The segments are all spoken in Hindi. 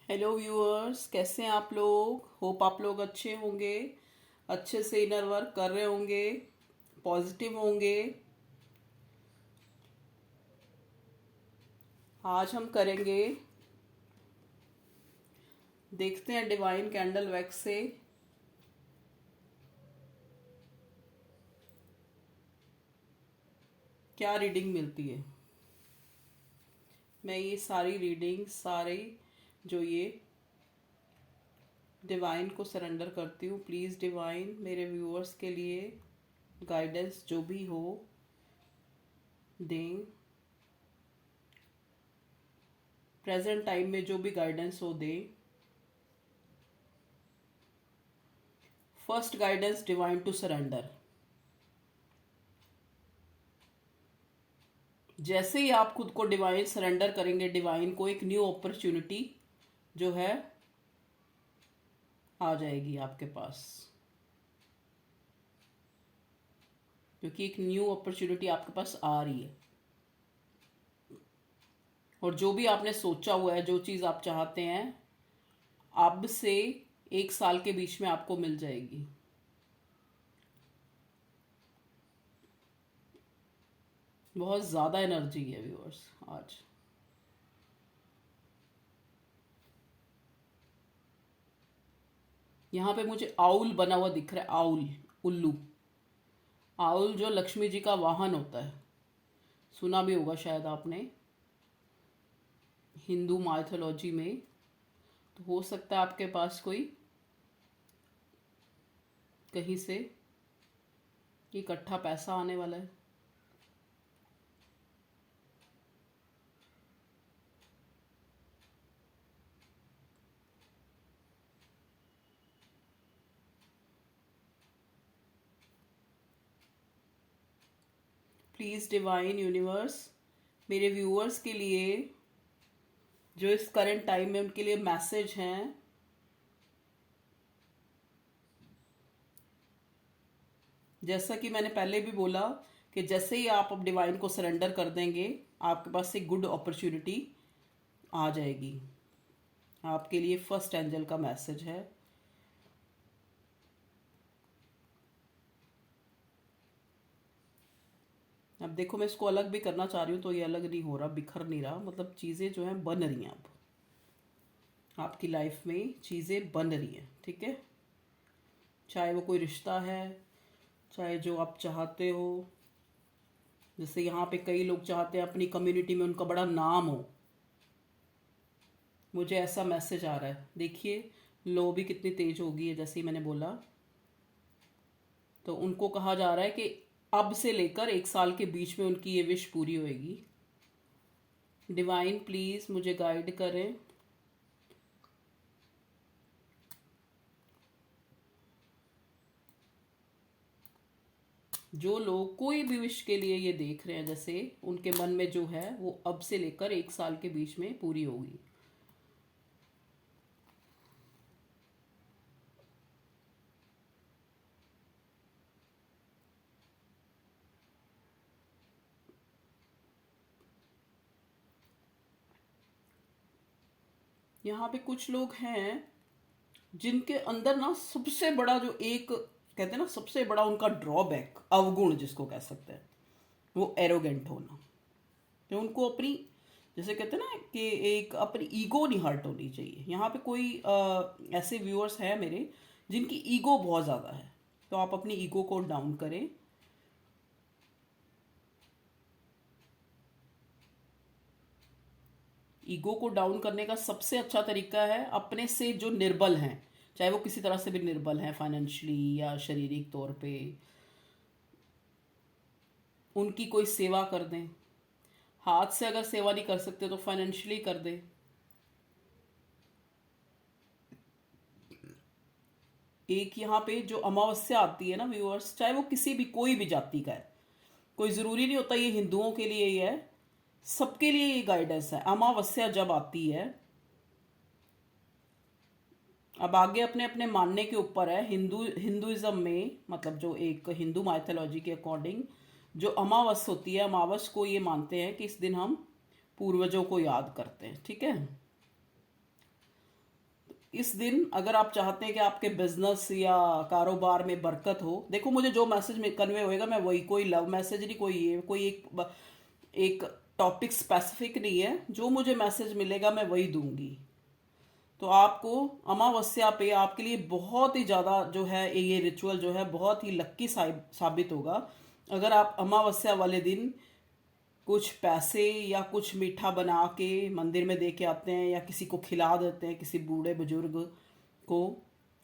हेलो व्यूअर्स, कैसे हैं आप लोग। होप आप लोग अच्छे होंगे, अच्छे से इनर वर्क कर रहे होंगे, पॉजिटिव होंगे। आज हम करेंगे, देखते हैं डिवाइन कैंडल वैक्स से क्या रीडिंग मिलती है। मैं ये सारी रीडिंग सारे जो ये डिवाइन को सरेंडर करती हूँ। प्लीज़ डिवाइन मेरे व्यूअर्स के लिए गाइडेंस जो भी हो दें। प्रेजेंट टाइम में जो भी गाइडेंस हो दें। First guidance, divine to surrender. जैसे ही आप खुद को डिवाइन सरेंडर करेंगे, डिवाइन को एक न्यू अपॉर्चुनिटी जो है आ जाएगी आपके पास, क्योंकि एक न्यू अपॉर्चुनिटी आपके पास आ रही है। और जो भी आपने सोचा हुआ है, जो चीज़ आप चाहते हैं, अब से 1 साल के बीच में आपको मिल जाएगी। बहुत ज़्यादा एनर्जी है व्यूअर्स आज। यहाँ पे मुझे आउल बना हुआ दिख रहा है, आउल, उल्लू। आउल जो लक्ष्मी जी का वाहन होता है, सुना भी होगा शायद आपने हिंदू माइथोलॉजी में। तो हो सकता है आपके पास कोई कहीं से इकट्ठा पैसा आने वाला है। प्लीज़ डिवाइन यूनिवर्स मेरे व्यूअर्स के लिए जो इस करंट टाइम में उनके लिए मैसेज हैं, जैसा कि मैंने पहले भी बोला कि जैसे ही आप अब डिवाइन को सरेंडर कर देंगे, आपके पास एक गुड अपॉर्चुनिटी आ जाएगी। आपके लिए फर्स्ट एंजल का मैसेज है। अब देखो, मैं इसको अलग भी करना चाह रही हूँ तो ये अलग नहीं हो रहा, बिखर नहीं रहा। मतलब चीज़ें जो हैं बन रही हैं, अब आपकी लाइफ में चीज़ें बन रही हैं, ठीक है। चाहे वो कोई रिश्ता है, चाहे जो आप चाहते हो। जैसे यहाँ पे कई लोग चाहते हैं अपनी कम्युनिटी में उनका बड़ा नाम हो। मुझे ऐसा मैसेज आ रहा है। देखिए लो भी कितनी तेज हो गई है, जैसे ही मैंने बोला। तो उनको कहा जा रहा है कि अब से लेकर 1 साल के बीच में उनकी ये विश पूरी होएगी। डिवाइन प्लीज़ मुझे गाइड करें। जो लोग कोई भी विश के लिए ये देख रहे हैं, जैसे उनके मन में जो है वो अब से लेकर 1 साल के बीच में पूरी होगी। यहाँ पे कुछ लोग हैं जिनके अंदर ना सबसे बड़ा जो एक कहते हैं ना, सबसे बड़ा उनका ड्रॉबैक, अवगुण जिसको कह सकते हैं, वो एरोगेंट होना। तो उनको अपनी, जैसे कहते हैं ना कि एक अपनी ईगो नहीं हर्ट होनी चाहिए। यहाँ पे कोई ऐसे व्यूअर्स हैं मेरे जिनकी ईगो बहुत ज़्यादा है, तो आप अपनी ईगो को डाउन करें। ईगो को डाउन करने का सबसे अच्छा तरीका है अपने से जो निर्बल हैं, चाहे वो किसी तरह से भी निर्बल हैं, फाइनेंशियली या शारीरिक तौर पे, उनकी कोई सेवा कर दें। हाथ से अगर सेवा नहीं कर सकते तो फाइनेंशियली कर दें। एक यहाँ पे जो अमावस्या आती है ना व्यूअर्स, चाहे वो किसी भी कोई भी जाति का है, कोई ज़रूरी नहीं होता ये हिंदुओं के लिए ही है, सबके लिए ये गाइडेंस है। अमावस्या जब आती है, अब आगे अपने अपने मानने के ऊपर है। हिंदुइज्म में, मतलब जो एक हिंदू माइथोलॉजी के अकॉर्डिंग जो अमावस होती है, अमावस को ये मानते हैं कि इस दिन हम पूर्वजों को याद करते हैं, ठीक है। इस दिन अगर आप चाहते हैं कि आपके बिजनेस या कारोबार में बरकत हो, देखो मुझे जो मैसेज में कन्वे होएगा मैं वही, कोई लव मैसेज नहीं, कोई ये कोई एक टॉपिक स्पेसिफिक नहीं है, जो मुझे मैसेज मिलेगा मैं वही दूंगी। तो आपको अमावस्या पे आपके लिए बहुत ही ज़्यादा जो है ये रिचुअल जो है बहुत ही लक्की साबित होगा। अगर आप अमावस्या वाले दिन कुछ पैसे या कुछ मीठा बना के मंदिर में दे के आते हैं, या किसी को खिला देते हैं, किसी बूढ़े बुजुर्ग को,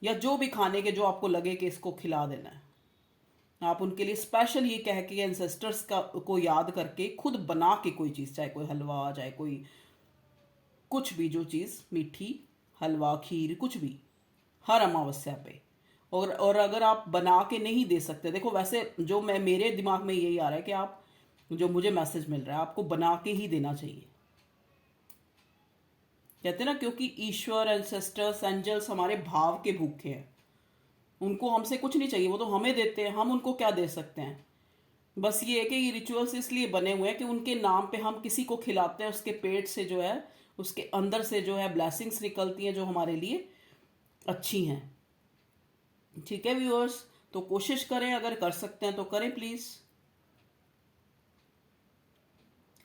या जो भी खाने के जो आपको लगे कि इसको खिला देना है, आप उनके लिए स्पेशल ये कह के एंसेस्टर्स का को याद करके खुद बना के कोई चीज़, चाहे कोई हलवा, चाहे कोई कुछ भी जो चीज़ मीठी, हलवा, खीर, कुछ भी, हर अमावस्या पे। और अगर आप बना के नहीं दे सकते, देखो वैसे जो मैं मेरे दिमाग में यही आ रहा है कि आप, जो मुझे मैसेज मिल रहा है, आपको बना के ही देना चाहिए। कहते हैं ना, क्योंकि ईश्वर, एंसेस्टर्स, एंजल्स हमारे भाव के भूखे हैं। उनको हमसे कुछ नहीं चाहिए, वो तो हमें देते हैं, हम उनको क्या दे सकते हैं। बस ये है कि ये रिचुअल्स इसलिए बने हुए हैं कि उनके नाम पे हम किसी को खिलाते हैं, उसके पेट से जो है, उसके अंदर से जो है ब्लेसिंग्स निकलती हैं जो हमारे लिए अच्छी हैं। ठीक है व्यूअर्स, तो कोशिश करें, अगर कर सकते हैं तो करें प्लीज़।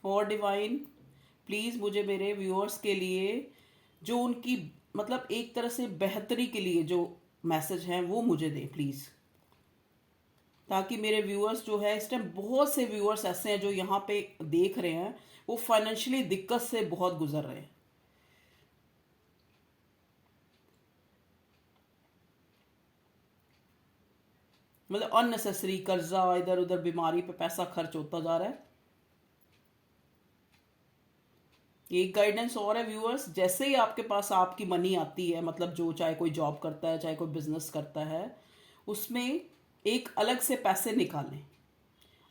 और डिवाइन प्लीज़ मुझे मेरे व्यूअर्स के लिए जो उनकी मतलब एक तरह से बेहतरी के लिए जो मैसेज हैं वो मुझे दें प्लीज़, ताकि मेरे व्यूअर्स जो है, इस टाइम बहुत से व्यूअर्स ऐसे हैं जो यहाँ पे देख रहे हैं, वो फाइनेंशियली दिक्कत से बहुत गुजर रहे हैं। मतलब अननेसेसरी कर्जा, इधर उधर बीमारी पे पैसा खर्च होता जा रहा है। एक गाइडेंस और है व्यूअर्स, जैसे ही आपके पास आपकी मनी आती है, मतलब जो चाहे कोई जॉब करता है, चाहे कोई बिजनेस करता है, उसमें एक अलग से पैसे निकालें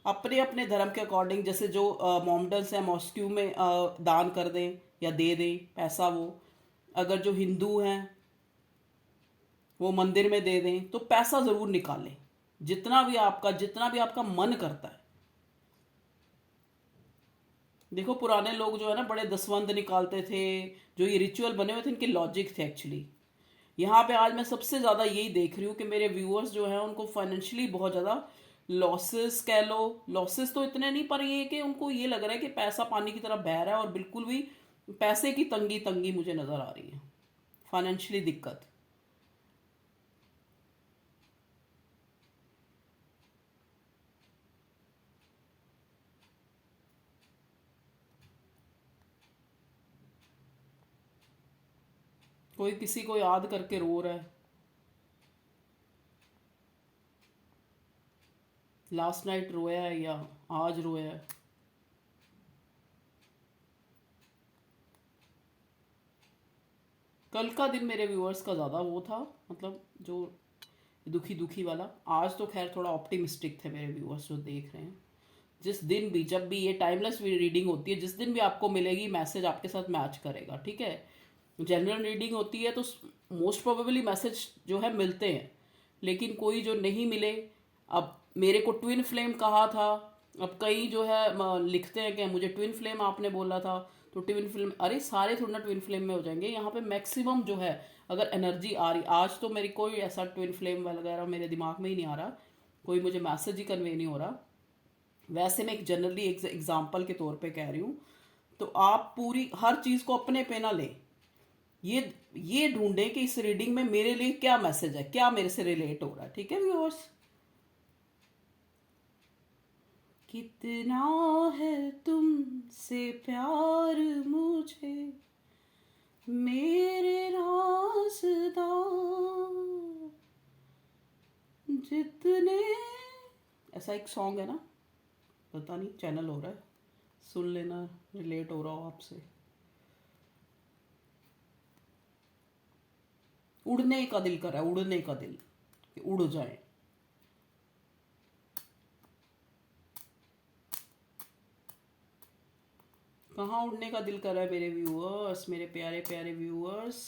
अपने अपने धर्म के अकॉर्डिंग। जैसे जो मोमडन्स हैं, मॉस्क्यू में दान कर दें या दे दें पैसा वो। अगर जो हिंदू हैं वो मंदिर में दे दें, तो पैसा ज़रूर निकालें, जितना भी आपका मन करता है। देखो पुराने लोग जो है ना, बड़े दसवंध निकालते थे, जो ये रिचुअल बने हुए थे, इनके लॉजिक थे एक्चुअली। यहाँ पे आज मैं सबसे ज़्यादा यही देख रही हूँ कि मेरे व्यूअर्स जो हैं उनको फाइनेंशियली बहुत ज़्यादा लॉसेस कह लो, लॉसेस तो इतने नहीं, पर ये कि उनको ये लग रहा है कि पैसा पानी की तरह बह रहा है, और बिल्कुल भी पैसे की तंगी तंगी मुझे नज़र आ रही है, फाइनेंशियली दिक्कत। कोई किसी को याद करके रो रहा है, लास्ट नाइट रोया है या आज रोया है। कल का दिन मेरे व्यूअर्स का ज़्यादा वो था, मतलब जो दुखी दुखी वाला। आज तो खैर थोड़ा ऑप्टिमिस्टिक थे मेरे व्यूअर्स जो देख रहे हैं। जिस दिन भी, जब भी ये टाइमलेस रीडिंग होती है, जिस दिन भी आपको मिलेगी मैसेज आपके साथ मैच करेगा, ठीक है। जनरल रीडिंग होती है तो मोस्ट प्रोबेबली मैसेज जो है मिलते हैं, लेकिन कोई जो नहीं मिले। अब मेरे को ट्विन फ्लेम कहा था, अब कई जो है लिखते हैं कि मुझे ट्विन फ्लेम आपने बोला था, तो ट्विन फ्लेम, अरे सारे थोड़ा ना ट्विन फ्लेम में हो जाएंगे। यहाँ पे मैक्सिमम जो है, अगर एनर्जी आ रही, आज तो मेरी कोई ऐसा ट्विन फ्लेम वगैरह मेरे दिमाग में ही नहीं आ रहा, कोई मुझे मैसेज ही कन्वे नहीं हो रहा। वैसे मैं एक जनरली एक एग्जाम्पल के तौर पे कह रही हूँ। तो आप पूरी हर चीज़ को अपने पे ना लें, ये ढूंढें कि इस रीडिंग में मेरे लिए क्या मैसेज है, क्या मेरे से रिलेट हो रहा है। ठीक है व्यूअर्स, कितना है तुमसे प्यार मुझे मेरे राज़दार, जितने, ऐसा एक सॉन्ग है ना, पता नहीं चैनल हो रहा है, सुन लेना, रिलेट हो रहा हो आपसे। उड़ने का दिल कर रहा है, उड़ने का दिल, कि उड़ जाए। कहाँ उड़ने का दिल कर रहा है मेरे व्यूअर्स, मेरे प्यारे प्यारे व्यूअर्स।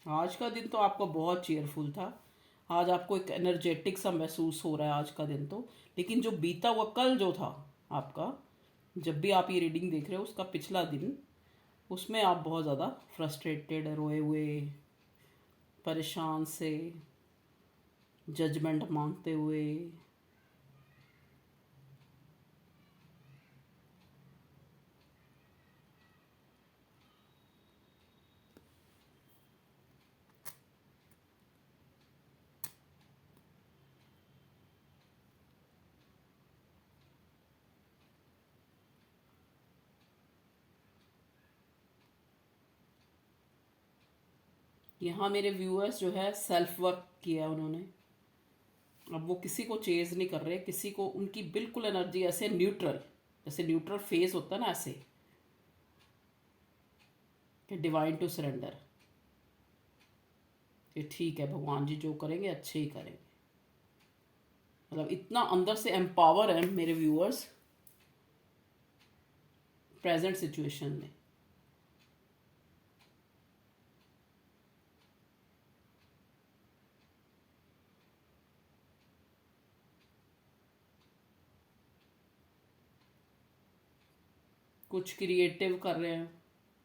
आज का दिन तो आपका बहुत चेयरफुल था। आज आपको एक एनर्जेटिक सा महसूस हो रहा है आज का दिन तो। लेकिन जो बीता हुआ कल जो था आपका, जब भी आप ये रीडिंग देख रहे हो उसका पिछला दिन, उसमें आप बहुत ज़्यादा फ्रस्ट्रेटेड, रोए हुए, परेशान से, जजमेंट मांगते हुए। यहाँ मेरे व्यूअर्स जो है सेल्फ वर्क किया उन्होंने। अब वो किसी को चेज नहीं कर रहे, किसी को, उनकी बिल्कुल एनर्जी ऐसे न्यूट्रल, जैसे न्यूट्रल फेस होता है ना, ऐसे कि डिवाइन टू सरेंडर, कि ठीक है भगवान जी जो करेंगे अच्छे ही करेंगे। मतलब इतना अंदर से एम्पावर है मेरे व्यूअर्स प्रेजेंट सिचुएशन में। कुछ क्रिएटिव कर रहे हैं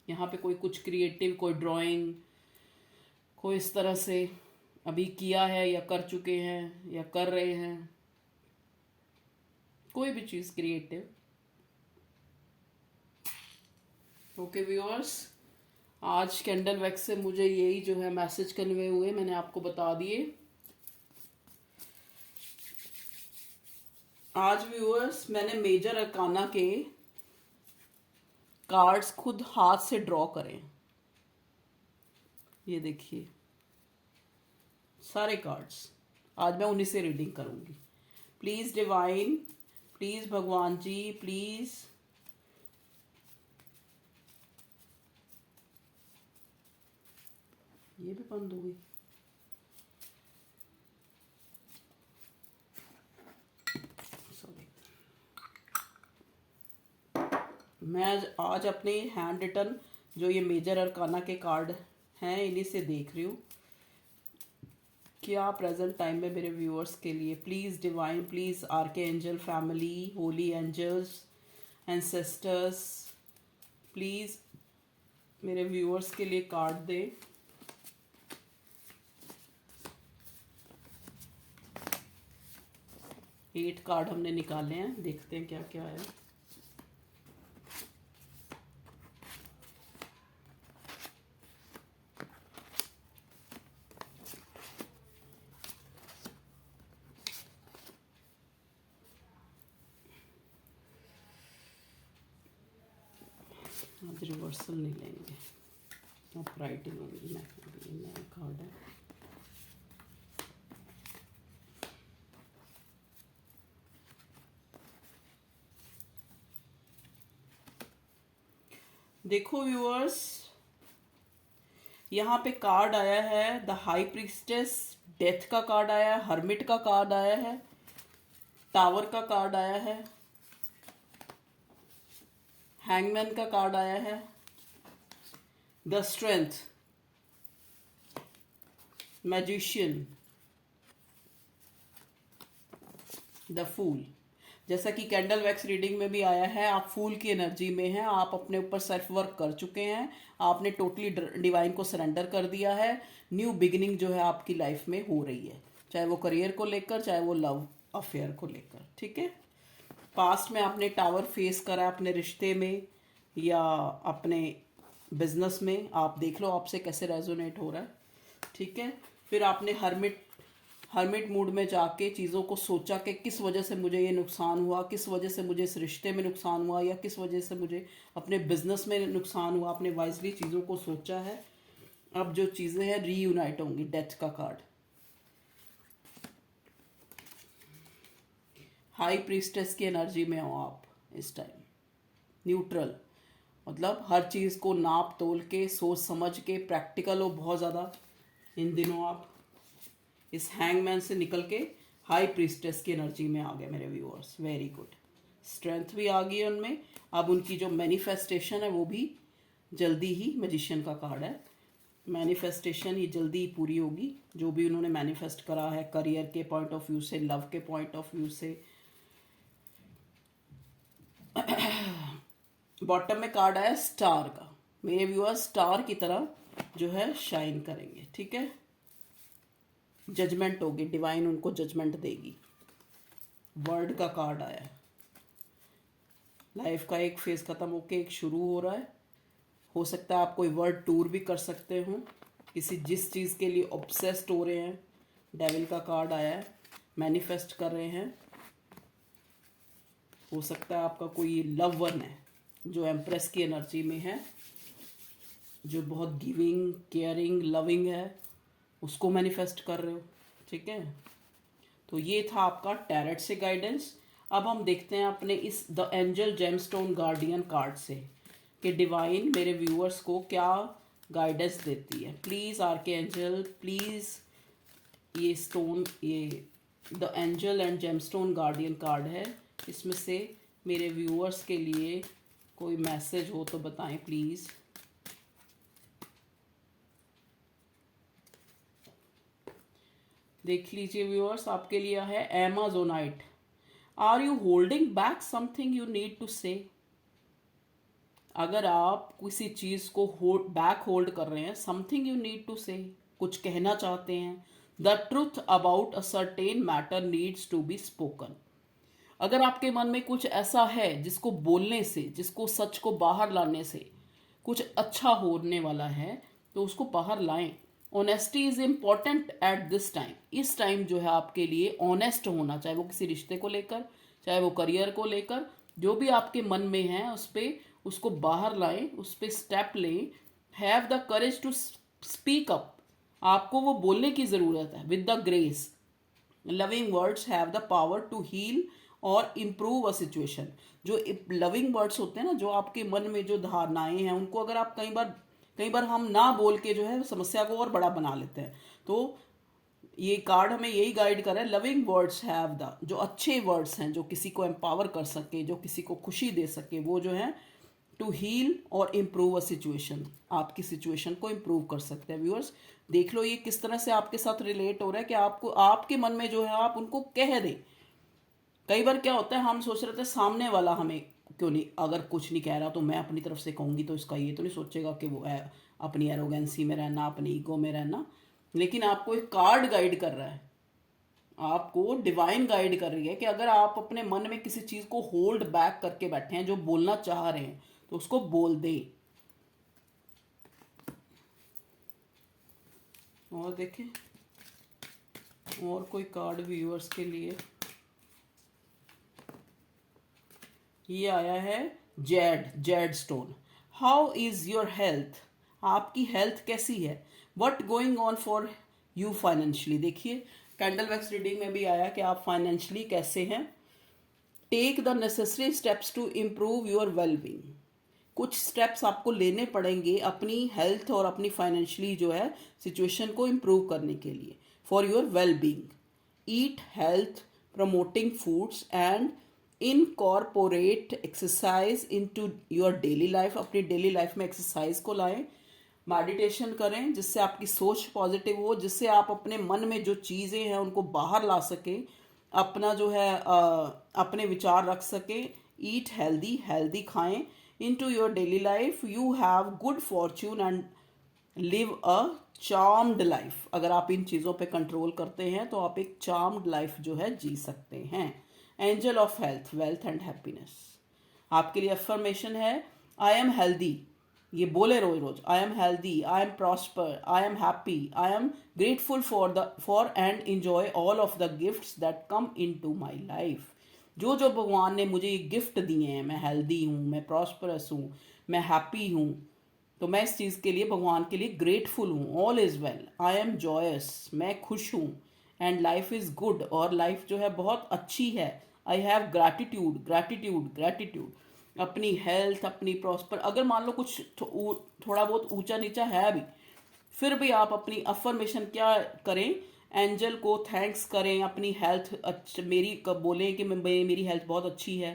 यहाँ पे, कोई कुछ क्रिएटिव, कोई ड्राइंग, कोई इस तरह से अभी किया है या कर चुके हैं या कर रहे हैं, कोई भी चीज़ क्रिएटिव। ओके व्यूअर्स, आज कैंडल वैक्स से मुझे यही जो है मैसेज कन्वे हुए, मैंने आपको बता दिए। आज व्यूअर्स मैंने मेजर अरकाना के कार्ड्स खुद हाथ से ड्रॉ करें। ये देखिए सारे कार्ड्स, आज मैं उन्हीं से रीडिंग करूंगी। प्लीज़ डिवाइन, प्लीज़ भगवान जी, प्लीज़। ये भी बंद हो गई। सॉरी, मैं आज अपने हैंड रिटन जो ये मेजर अरकाना के कार्ड हैं इन्हीं से देख रही हूँ क्या प्रेजेंट टाइम में मेरे व्यूअर्स के लिए। Please divine, please archangel family, holy angels, ancestors, please मेरे व्यूअर्स के लिए कार्ड दे। 8 कार्ड हमने निकाले हैं, देखते हैं क्या क्या है। आज रिवर्सल नहीं लेंगे, अब राइटिंग होगी। नया कार्ड है। देखो व्यूअर्स, यहाँ पे कार्ड आया है द हाई प्रीस्टेस, डेथ का कार्ड आया है, हर्मिट का कार्ड आया है, टावर का कार्ड आया है, हैंगमैन का कार्ड आया है, the strength, magician, the fool. जैसा कि कैंडल वैक्स रीडिंग में भी आया है, आप फूल की एनर्जी में हैं, आप अपने ऊपर सेल्फ वर्क कर चुके हैं, आपने टोटली डिवाइन को सरेंडर कर दिया है। न्यू बिगिनिंग जो है आपकी लाइफ में हो रही है, चाहे वो करियर को लेकर, चाहे वो लव अफेयर को लेकर। ठीक है, पास्ट में आपने टावर फेस करा अपने रिश्ते में या अपने बिजनेस में, आप देख लो आपसे कैसे रेजोनेट हो रहा है। ठीक है, फिर आपने हर्मिट मूड में जाके चीज़ों को सोचा कि किस वजह से मुझे ये नुकसान हुआ, किस वजह से मुझे इस रिश्ते में नुकसान हुआ, या किस वजह से मुझे अपने बिजनेस में नुकसान हुआ। आपने वाइजली चीज़ों को सोचा है। अब जो चीज़ें हैं रीयूनाइट होंगी। डेथ का कार्ड, हाई प्रीस्टेस की एनर्जी में हो आप इस टाइम, न्यूट्रल, मतलब हर चीज़ को नाप तोल के, सोच समझ के, प्रैक्टिकल हो बहुत ज़्यादा इन दिनों आप। इस हैंगमैन से निकल के हाई प्रीस्टेस की एनर्जी में आ गए मेरे व्यूअर्स। वेरी गुड, स्ट्रेंथ भी आ गई है उनमें। अब उनकी जो मैनिफेस्टेशन है वो भी जल्दी ही, मैजिशियन का कार्ड है, मैनिफेस्टेशन ये जल्दी ही पूरी होगी, जो भी उन्होंने मैनिफेस्ट करा है करियर के पॉइंट ऑफ व्यू से, लव के पॉइंट ऑफ व्यू से। बॉटम में कार्ड आया स्टार का। मेरे व्यूअर्स स्टार की तरह जो है शाइन करेंगे, ठीक है। जजमेंट होगी, डिवाइन उनको जजमेंट देगी। वर्ड का कार्ड आया है। लाइफ का एक फेज खत्म होके एक शुरू हो रहा है। हो सकता है आप कोई वर्ड टूर भी कर सकते हो, किसी जिस चीज़ के लिए ऑब्सेस्ड हो रहे हैं। डेविल का कार्ड आया है, मैनिफेस्ट कर रहे हैं। हो सकता है आपका कोई लव वन है जो एम्प्रेस की एनर्जी में है, जो बहुत गिविंग, केयरिंग, लविंग है, उसको मैनिफेस्ट कर रहे हो, ठीक है। तो ये था आपका टैरेट से गाइडेंस। अब हम देखते हैं अपने इस the angel gemstone guardian card से कि डिवाइन मेरे व्यूअर्स को क्या गाइडेंस देती है। प्लीज़ आर के एंजल, प्लीज़ ये स्टोन, ये the angel and gemstone guardian card है, इसमें से मेरे व्यूअर्स के लिए कोई मैसेज हो तो बताएं प्लीज़। देख लीजिए व्यूअर्स, आपके लिए है amazonite. Are you holding back something you need to say. अगर आप किसी चीज को बैक होल्ड कर रहे हैं, समथिंग यू नीड टू से, कुछ कहना चाहते हैं, the truth about a certain matter needs to be spoken. अगर आपके मन में कुछ ऐसा है जिसको बोलने से, जिसको सच को बाहर लाने से कुछ अच्छा होने वाला है, तो उसको बाहर लाएं। Honesty is important at this time. इस टाइम जो है आपके लिए ऑनेस्ट होना, चाहे वो किसी रिश्ते को लेकर, चाहे वो करियर को लेकर, जो भी आपके मन में है उस पर, उसको बाहर लाएं, उस पर स्टेप लें। Have the courage to speak up. आपको वो बोलने की ज़रूरत है with the grace. Loving words have the power to heal और इम्प्रूव अ सिचुएशन। जो लविंग वर्ड्स होते हैं ना, जो आपके मन में जो धारणाएं हैं, उनको अगर आप कई बार हम ना बोल के जो है समस्या को और बड़ा बना लेते हैं। तो ये कार्ड हमें यही गाइड कर रहा है, लविंग वर्ड्स हैव द, जो अच्छे वर्ड्स हैं, जो किसी को एम्पावर कर सके, जो किसी को खुशी दे सके, वो जो है टू हील और इम्प्रूव अ सिचुएशन, आपकी सिचुएशन को इम्प्रूव कर सकते हैं। व्यूअर्स देख लो ये किस तरह से आपके साथ रिलेट हो रहा है कि आपको आपके मन में जो है आप उनको कह दें। कई बार क्या होता है, हम सोच रहे थे सामने वाला हमें क्यों नहीं, अगर कुछ नहीं कह रहा तो मैं अपनी तरफ से कहूँगी तो इसका ये तो नहीं सोचेगा कि वो है अपनी एरोगेंसी में रहना, अपनी ईगो में रहना। लेकिन आपको एक कार्ड गाइड कर रहा है, आपको डिवाइन गाइड कर रही है कि अगर आप अपने मन में किसी चीज़ को होल्ड बैक करके बैठे हैं, जो बोलना चाह रहे हैं, तो उसको बोल दें। और देखें और कोई कार्ड व्यूअर्स के लिए। ये आया है jade stone. How is your health. आपकी हेल्थ कैसी है। What going on for you financially. देखिए कैंडल वैक्स रीडिंग में भी आया कि आप फाइनेंशियली कैसे हैं। Take the necessary steps to improve your wellbeing. कुछ स्टेप्स आपको लेने पड़ेंगे अपनी हेल्थ और अपनी फाइनेंशियली जो है सिचुएशन को इम्प्रूव करने के लिए, for your wellbeing. Eat health promoting foods and incorporate exercise into your daily life. अपनी डेली लाइफ में एक्सरसाइज को लाएं, मेडिटेशन करें, जिससे आपकी सोच पॉजिटिव हो, जिससे आप अपने मन में जो चीज़ें हैं उनको बाहर ला सकें, अपना जो है अपने विचार रख सकें। ईट हेल्दी, हेल्दी खाएं। Into your daily life you have good Fortune and live a charmed life. अगर आप इन चीज़ों पे कंट्रोल करते हैं तो आप एक चार्म्ड लाइफ जो है जी सकते हैं। Angel of health, wealth and happiness. आपके लिए अफर्मेशन है, आई एम हेल्दी। ये बोले रोज रोज, I am healthy, I am prosper, I am happy, I am grateful for and enjoy all of the gifts that come into my life. जो जो भगवान ने मुझे ये गिफ्ट दिए हैं, मैं हेल्दी हूँ, मैं प्रॉस्परस हूँ, मैं हैप्पी हूँ, तो मैं इस चीज़ के लिए भगवान के लिए ग्रेटफुल हूँ। All is well, I am joyous, मैं खुश हूँ। एंड लाइफ इज़ गुड, और लाइफ जो है बहुत अच्छी है। I have gratitude, gratitude, gratitude. अपनी हेल्थ, अपनी प्रॉस्पर, अगर मान लो कुछ थोड़ा बहुत ऊंचा नीचा है भी, फिर भी आप अपनी अफर्मेशन क्या करें, एंजल को थैंक्स करें। अपनी हेल्थ मेरी बोलें कि मेरी हेल्थ बहुत अच्छी है,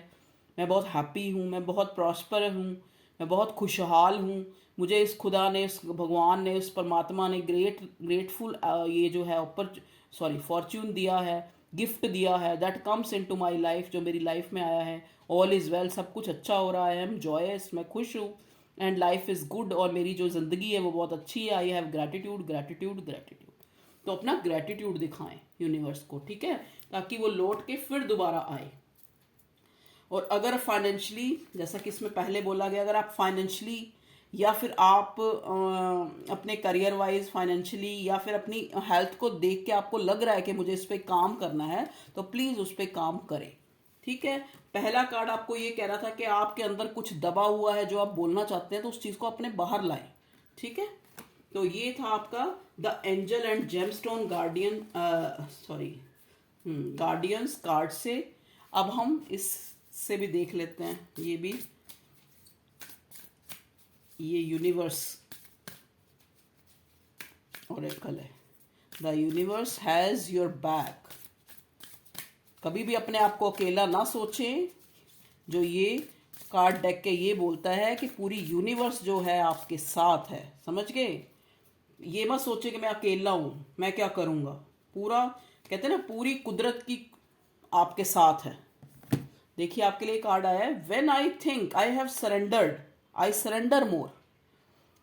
मैं बहुत हैप्पी हूँ, मैं बहुत प्रॉस्पर हूँ, मैं बहुत खुशहाल हूँ, मुझे इस खुदा ने, इस भगवान ने, इस परमात्मा ने ग्रेटफुल ये जो है फॉर्च्यून दिया है, गिफ्ट दिया है, that comes into my life, जो मेरी लाइफ में आया है। ऑल इज़ वेल, सब कुछ अच्छा हो रहा है, आई एम जॉयस, मैं खुश हूँ। एंड लाइफ इज़ गुड, और मेरी जो ज़िंदगी है वो बहुत अच्छी है। I have gratitude gratitude gratitude. तो अपना ग्रैटिट्यूड दिखाएं यूनिवर्स को, ठीक है, ताकि वो लौट के फिर दोबारा आए। और अगर फाइनेंशली, जैसा कि इसमें पहले बोला गया, अगर आप फाइनेंशली या फिर आप अपने करियर वाइज फाइनेंशियली या फिर अपनी हेल्थ को देख के आपको लग रहा है कि मुझे इस पर काम करना है, तो प्लीज़ उस पर काम करें, ठीक है। पहला कार्ड आपको ये कह रहा था कि आपके अंदर कुछ दबा हुआ है जो आप बोलना चाहते हैं, तो उस चीज़ को अपने बाहर लाएं, ठीक है। तो ये था आपका the angel and gemstone guardian guardians card से। अब हम इससे भी देख लेते हैं, ये भी, ये यूनिवर्स ओरेकल है। The universe has your back. कभी भी अपने आप को अकेला ना सोचें। जो ये कार्ड डेक के ये बोलता है कि पूरी यूनिवर्स जो है आपके साथ है, समझ गए। ये मत सोचे कि मैं अकेला हूँ, मैं क्या करूँगा। पूरा, कहते हैं ना, पूरी कुदरत की आपके साथ है। देखिए आपके लिए कार्ड आया है, when I think I have surrendered I surrender more.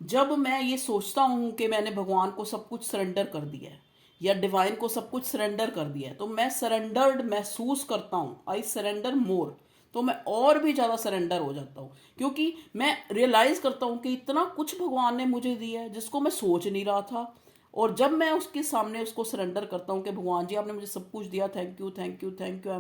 जब मैं ये सोचता हूँ कि मैंने भगवान को सब कुछ सरेंडर कर दिया है या डिवाइन को सब कुछ सरेंडर कर दिया है, तो मैं सरेंडर्ड महसूस करता हूँ, आई सरेंडर मोर। तो मैं और भी ज़्यादा सरेंडर हो जाता हूँ, क्योंकि मैं रियलाइज़ करता हूँ कि इतना कुछ भगवान ने मुझे दिया है जिसको मैं सोच नहीं रहा था। और जब मैं उसके सामने उसको सरेंडर करता हूँ कि भगवान जी आपने मुझे सब कुछ दिया, thank you thank you thank you,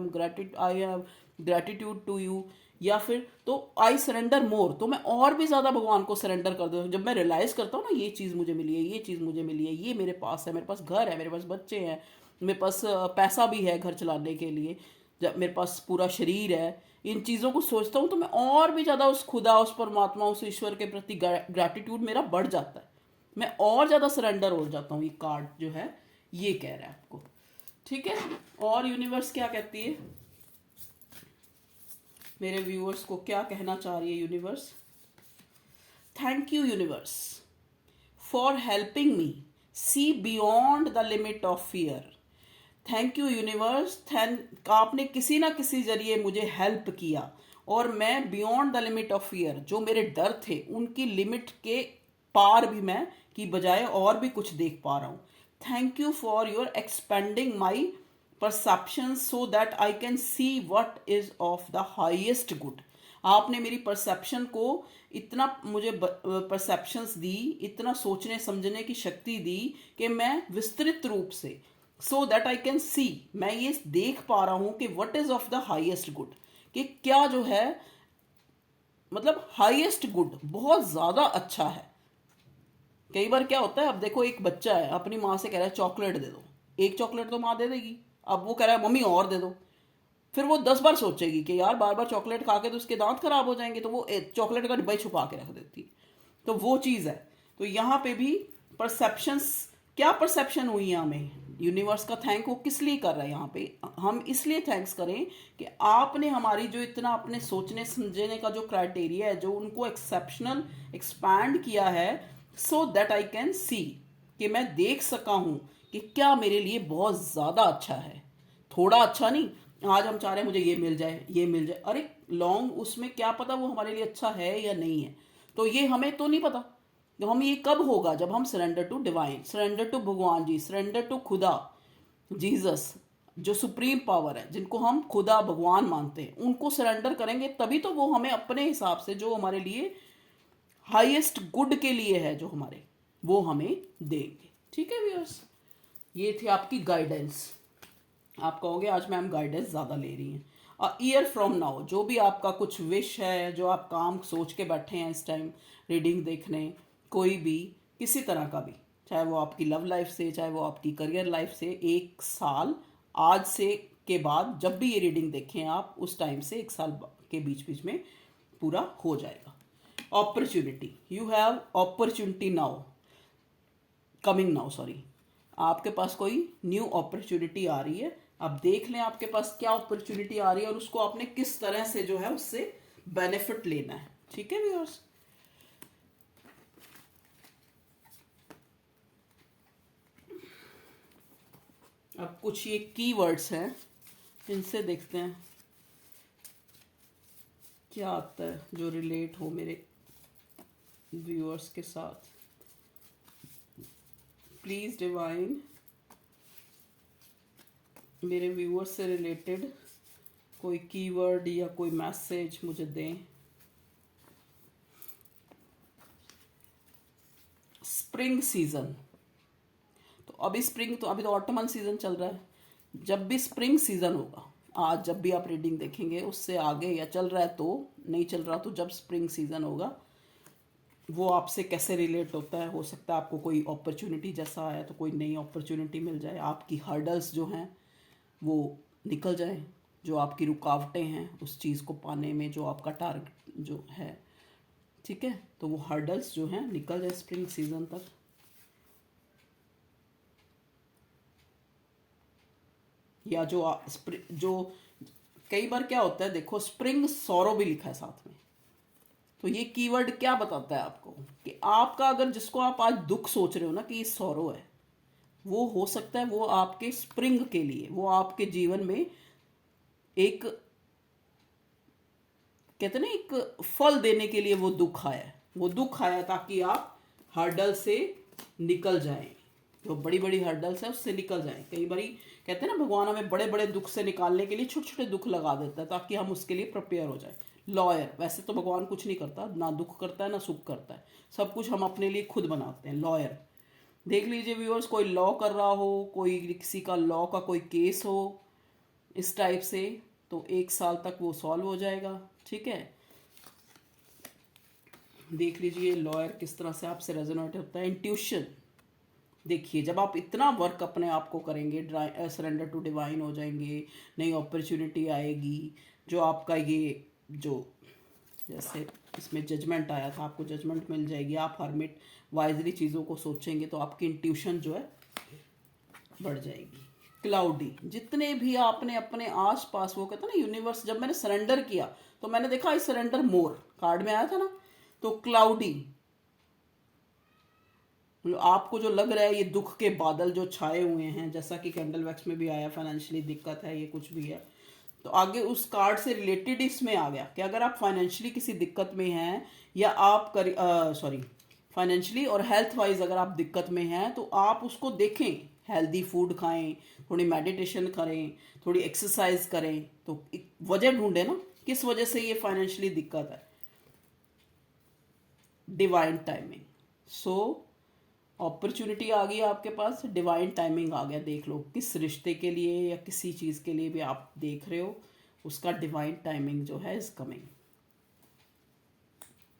I have gratitude to you, या फिर तो आई सरेंडर मोर, तो मैं और भी ज़्यादा भगवान को सरेंडर कर देता हूँ। जब मैं रियलाइज़ करता हूँ ना, ये चीज़ मुझे मिली है, ये चीज़ मुझे मिली है, ये मेरे पास है, मेरे पास घर है, मेरे पास बच्चे हैं, मेरे पास पैसा भी है घर चलाने के लिए, जब मेरे पास पूरा शरीर है, इन चीज़ों को सोचता हूँ तो मैं और भी ज़्यादा उस खुदा, उस परमात्मा, उस ईश्वर के प्रति ग्रैटिट्यूड मेरा बढ़ जाता है। मैं और ज़्यादा सरेंडर हो जाता हूँ। ये कार्ड जो है ये कह रहा है आपको, ठीक है। और यूनिवर्स क्या कहती है, मेरे व्यूअर्स को क्या कहना चाह रही है universe. Thank you universe for helping me see beyond the limit of fear. Thank you universe, आपने किसी ना किसी जरिए मुझे हेल्प किया और मैं beyond the limit of fear, जो मेरे डर थे उनकी लिमिट के पार भी मैं की बजाय और भी कुछ देख पा रहा हूँ। Thank you for your expanding my perception so that I can see what is of the highest good. आपने मेरी परसेप्शन को इतना मुझे परसेप्शंस दी, इतना सोचने समझने की शक्ति दी कि मैं विस्तृत रूप से, so that I can see, मैं ये देख पा रहा हूँ कि what is of the highest good, कि क्या जो है, मतलब हाईएस्ट गुड बहुत ज़्यादा अच्छा है। कई बार क्या होता है, अब देखो एक बच्चा है, अपनी माँ से कह रहा है चॉकलेट दे दो, एक चॉकलेट तो माँ दे देगी, अब वो कह रहा है मम्मी और दे दो, फिर वो 10 बार सोचेगी कि यार बार बार चॉकलेट खा के तो उसके दांत खराब हो जाएंगे, तो वो चॉकलेट का डिब्बा ही छुपा के रख देती है। तो वो चीज़ है। तो यहाँ पे भी परसेप्शंस, क्या परसेप्शन हुई है हमें, यूनिवर्स का थैंक वो किस लिए कर रहा है यहाँ पे, हम इसलिए थैंक्स करें कि आपने हमारी जो इतना अपने सोचने समझने का जो क्राइटेरिया है, जो उनको एक्सेप्शनल एक्सपैंड किया है, so that I can see, कि मैं देख सका हूँ कि क्या मेरे लिए बहुत ज़्यादा अच्छा है, थोड़ा अच्छा नहीं। आज हम चाह रहे हैं मुझे ये मिल जाए, ये मिल जाए, अरे लॉन्ग उसमें क्या पता वो हमारे लिए अच्छा है या नहीं है, तो ये हमें तो नहीं पता। तो हम ये कब होगा, जब हम surrender to divine, surrender to भगवान जी, सरेंडर टू खुदा, जीसस, जो सुप्रीम पावर है, जिनको हम खुदा भगवान मानते हैं, उनको सरेंडर करेंगे, तभी तो वो हमें अपने हिसाब से जो हमारे लिए हाईएस्ट गुड के लिए है, जो हमारे, वो हमें देंगे, ठीक है व्यूअर्स। ये थी आपकी गाइडेंस। आप कहोगे आज मैम गाइडेंस ज़्यादा ले रही हैं। ईयर फ्रॉम नाउ जो भी आपका कुछ विश है, जो आप काम सोच के बैठे हैं इस टाइम, रीडिंग देखने, कोई भी किसी तरह का भी, चाहे वो आपकी लव लाइफ से, चाहे वो आपकी करियर लाइफ से, 1 साल आज से के बाद जब भी ये रीडिंग देखें आप, उस टाइम से 1 साल के बीच बीच में पूरा हो जाएगा। Opportunity, you have opportunity now, coming now, sorry, आपके पास कोई न्यू अपॉर्चुनिटी आ रही है। अब देख लें आपके पास क्या अपॉर्चुनिटी आ रही है और उसको आपने किस तरह से जो है उससे बेनिफिट लेना है, ठीक है व्यूअर्स। अब कुछ ये कीवर्ड्स हैं, इनसे देखते हैं क्या आता है जो रिलेट हो मेरे व्यूअर्स के साथ। प्लीज़ डिवाइन मेरे व्यूअर्स से रिलेटेड कोई कीवर्ड या कोई मैसेज मुझे दें। स्प्रिंग सीजन, तो अभी स्प्रिंग, तो अभी तो ऑटमन सीजन चल रहा है। जब भी स्प्रिंग सीजन होगा, आज जब भी आप रीडिंग देखेंगे उससे आगे, या चल रहा है तो, नहीं चल रहा तो जब स्प्रिंग सीजन होगा वो आपसे कैसे रिलेट होता है। हो सकता है आपको कोई अपॉर्चुनिटी जैसा आया तो कोई नई अपॉर्चुनिटी मिल जाए, आपकी हर्डल्स जो हैं वो निकल जाए, जो आपकी रुकावटें हैं उस चीज़ को पाने में, जो आपका टारगेट जो है, ठीक है, तो वो हर्डल्स जो हैं निकल जाए स्प्रिंग सीजन तक। या जो कई बार क्या होता है, देखो स्प्रिंग सौरो भी लिखा है साथ में, तो ये कीवर्ड क्या बताता है आपको कि आपका, अगर जिसको आप आज दुख सोच रहे हो ना कि ये सौरो है, वो हो सकता है वो आपके स्प्रिंग के लिए, वो आपके जीवन में एक, कहते ना, एक फल देने के लिए वो दुख आया है। वो दुख आया ताकि आप हर्डल से निकल जाएं, जो बड़ी बड़ी हर्डल्स है उससे निकल जाएं। कई बारी कहते हैं ना, भगवान हमें बड़े बड़े दुख से निकालने के लिए छोटे छोटे दुख लगा देता है ताकि हम उसके लिए प्रिपेयर हो जाए। लॉयर, वैसे तो भगवान कुछ नहीं करता, ना दुख करता है ना सुख करता है, सब कुछ हम अपने लिए खुद बनाते हैं। लॉयर देख लीजिए व्यूअर्स, कोई लॉ कर रहा हो, कोई किसी का लॉ का कोई केस हो इस टाइप से, तो 1 साल तक वो सॉल्व हो जाएगा, ठीक है। देख लीजिए लॉयर किस तरह से आपसे रेजोनेट होता है। इंट्यूशन देखिए, जब आप इतना वर्क अपने आप को करेंगे, सरेंडर टू डिवाइन हो जाएंगे, नई अपॉर्चुनिटी आएगी, जो आपका ये जो, जैसे इसमें जजमेंट आया था, आपको जजमेंट मिल जाएगी, आप हरमिट वाइजली चीज़ों को सोचेंगे तो आपकी इंट्यूशन जो है बढ़ जाएगी। क्लाउडी, जितने भी आपने अपने आसपास, वो कहते हैं ना यूनिवर्स, जब मैंने सरेंडर किया तो मैंने देखा आई सरेंडर मोर कार्ड में आया था ना, तो क्लाउडी, आपको जो लग रहा है ये दुख के बादल जो छाए हुए हैं, जैसा कि कैंडल वैक्स में भी आया, फाइनेंशियली दिक्कत है, ये कुछ भी है, तो आगे उस कार्ड से रिलेटेड इसमें आ गया कि अगर आप फाइनेंशियली किसी दिक्कत में हैं, या आप फाइनेंशियली और हेल्थ वाइज अगर आप दिक्कत में हैं, तो आप उसको देखें, हेल्दी फूड खाएं, थोड़ी मेडिटेशन करें, थोड़ी एक्सरसाइज करें, तो एक वजह ढूंढे ना किस वजह से ये फाइनेंशियली दिक्कत है। डिवाइन टाइमिंग, सो अपॉर्चुनिटी आ गई आपके पास, डिवाइन टाइमिंग आ गया, देख लो किस रिश्ते के लिए या किसी चीज़ के लिए भी आप देख रहे हो, उसका डिवाइन टाइमिंग जो है इज कमिंग।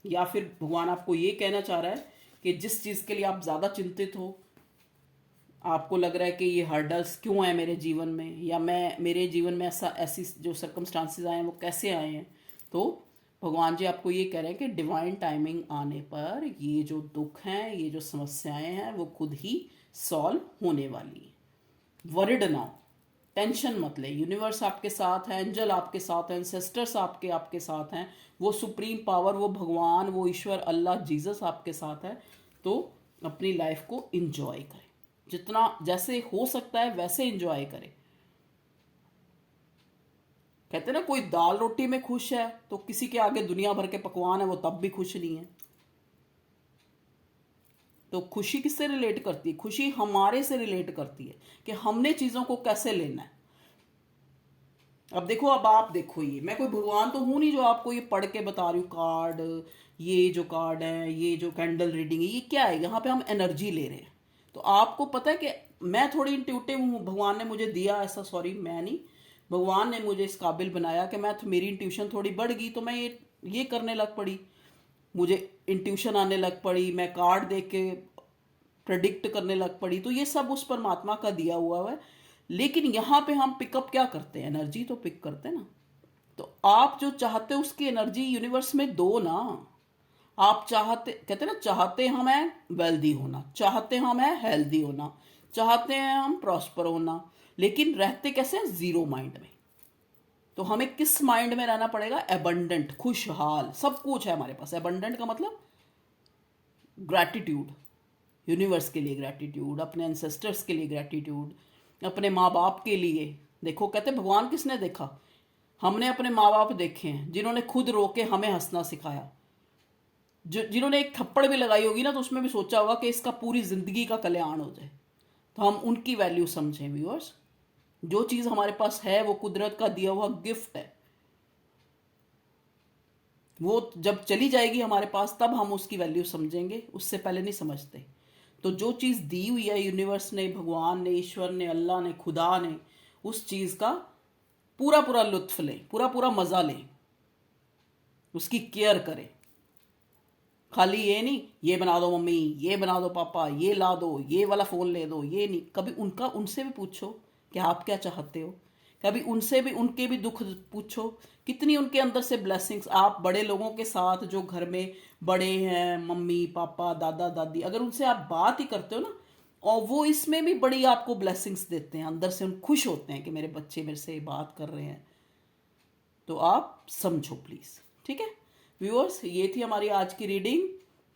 या फिर भगवान आपको ये कहना चाह रहा है कि जिस चीज़ के लिए आप ज़्यादा चिंतित हो, आपको लग रहा है कि ये हर्डल्स क्यों है मेरे जीवन में, या मेरे जीवन में ऐसी जो सर्कमस्टांसेस आए हैं वो कैसे आए हैं, तो भगवान जी आपको ये कह रहे हैं कि डिवाइन टाइमिंग आने पर ये जो दुख हैं, ये जो समस्याएं हैं, वो खुद ही सॉल्व होने वाली है। वरिड नाउ, टेंशन मत ले, यूनिवर्स आपके साथ है, एंजल आपके साथ हैं, एंसेस्टर्स आपके आपके साथ हैं, वो सुप्रीम पावर, वो भगवान, वो ईश्वर, अल्लाह, जीसस आपके साथ है। तो अपनी लाइफ को इंजॉय करें, जितना जैसे हो सकता है वैसे इंजॉय करें। कहते ना, कोई दाल रोटी में खुश है तो किसी के आगे दुनिया भर के पकवान है वो तब भी खुश नहीं है। तो खुशी किससे रिलेट करती है? खुशी हमारे से रिलेट करती है कि हमने चीजों को कैसे लेना है। अब देखो, अब आप देखो, ये मैं कोई भगवान तो हूं नहीं जो आपको ये पढ़ के बता रही हूँ कार्ड, ये जो कार्ड है, ये जो कैंडल रीडिंग है, ये क्या है? यहाँ पे हम एनर्जी ले रहे हैं। तो आपको पता है कि मैं थोड़ी इंट्यूटिव हूँ, भगवान ने मुझे दिया ऐसा, सॉरी मैं नहीं, भगवान ने मुझे इस काबिल बनाया कि मैं, मेरी इंट्यूशन थोड़ी बढ़ गई तो मैं ये करने लग पड़ी, मुझे इंट्यूशन आने लग पड़ी, मैं कार्ड देख के प्रेडिक्ट करने लग पड़ी। तो ये सब उस परमात्मा का दिया हुआ है। लेकिन यहाँ पे हम पिकअप क्या करते हैं? एनर्जी तो पिक करते हैं ना। तो आप जो चाहते हो उसकी एनर्जी यूनिवर्स में दो ना। आप चाहते, कहते हैं ना, चाहते हम हैं वेल्दी होना, चाहते हम हैं हेल्दी होना, चाहते हैं हम प्रॉस्पर होना, लेकिन रहते कैसे हैं? जीरो माइंड में। तो हमें किस माइंड में रहना पड़ेगा? एबंडेंट, खुशहाल, सब कुछ है हमारे पास। एबंडेंट का मतलब ग्रैटिट्यूड, यूनिवर्स के लिए ग्रैटिट्यूड, अपने एंसेस्टर्स के लिए ग्रैटिट्यूड, अपने माँ बाप के लिए। देखो कहते भगवान किसने देखा, हमने अपने माँ बाप देखे हैं जिन्होंने खुद रो के हमें हंसना सिखाया। जो जिन्होंने एक थप्पड़ भी लगाई होगी ना तो उसमें भी सोचा होगा कि इसका पूरी जिंदगी का कल्याण हो जाए। तो हम उनकी वैल्यू समझें व्यूअर्स। जो चीज़ हमारे पास है वो कुदरत का दिया हुआ गिफ्ट है। वो जब चली जाएगी हमारे पास तब हम उसकी वैल्यू समझेंगे, उससे पहले नहीं समझते। तो जो चीज़ दी हुई है यूनिवर्स ने, भगवान ने, ईश्वर ने, अल्लाह ने, खुदा ने, उस चीज़ का पूरा पूरा लुत्फ लें, पूरा पूरा मज़ा लें, उसकी केयर करें। खाली ये नहीं ये बना दो मम्मी, ये बना दो पापा, ये ला दो, ये वाला फ़ोन ले दो, ये नहीं। कभी उनसे भी पूछो कि आप क्या चाहते हो। कभी उनसे भी उनके भी दुख पूछो, कितनी उनके अंदर से ब्लेसिंग्स। आप बड़े लोगों के साथ जो घर में बड़े हैं, मम्मी पापा दादा दादी, अगर उनसे आप बात ही करते हो ना, और वो इसमें भी बड़ी आपको ब्लेसिंग्स देते हैं, अंदर से उन खुश होते हैं कि मेरे बच्चे मेरे से बात कर रहे हैं। तो आप समझो प्लीज़। ठीक है व्यूअर्स, ये थी हमारी आज की रीडिंग।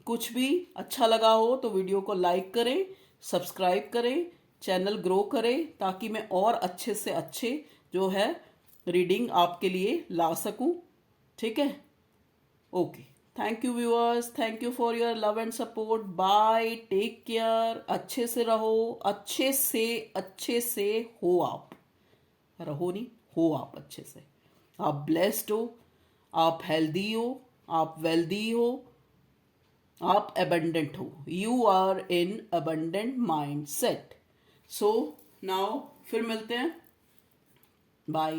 कुछ भी अच्छा लगा हो तो वीडियो को लाइक करें, सब्सक्राइब करें, चैनल ग्रो करें, ताकि मैं और अच्छे से अच्छे जो है रीडिंग आपके लिए ला सकूं। ठीक है, okay. Thank you viewers, thank you for your love and support. Bye, take care, अच्छे से रहो, अच्छे से हो आप, रहो नहीं हो आप अच्छे से। आप ब्लेस्ड हो, आप हेल्दी हो, आप वेल्दी हो, आप एबंडेंट हो। You are in abundant mindset. So now फिर मिलते हैं। बाय।